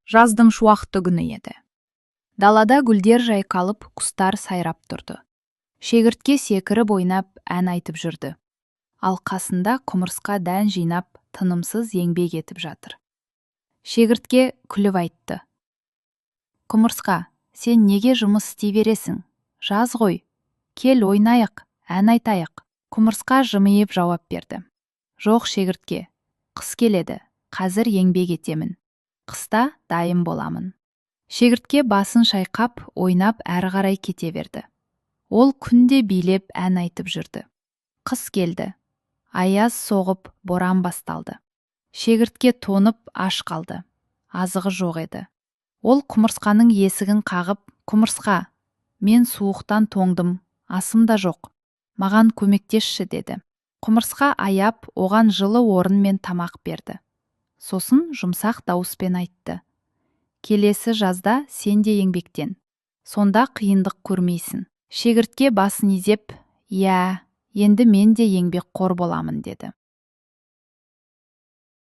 Жаздың шуақты күні еді. Далада гүлдер жайқалып, құстар сайрап тұрды. Шегіртке секіріп ойнап, ән айтып жүрді. Ал қасында құмырсқа дән жинап, тынымсыз еңбек етіп жатыр. Шегіртке күліп айтты: «Құмырсқа, сен неге жұмыс істей бересің? Жаз ғой, кел ойнайық, ән айтайық». Құмырсқа жымиып жауап берді: «Жоқ, шегіртке, қыс келеді, қазір еңбек етемін. Қыста дайын боламын». Шегіртке басын шайқап, ойнап әрі қарай кете берді. Ол күнде билеп ән айтып жүрді. Қыс келді. Аяз соғып, боран басталды. Шегіртке тонып аш қалды. Азығы жоқ еді. Ол құмырсқаның есігін қағып: «Құмырсқа, мен суықтан тоңдым, асым да жоқ. Маған көмектесші», деді. Құмырсқа аяп, оған жылы орын мен тамақ берді. Сосын жұмсақ дауыспен айтты: «Келесі жазда сен де еңбектен. Сонда қиындық көрмейсің». Шегіртке басын изеп: «Иә, енді мен де еңбекқор боламын», деді.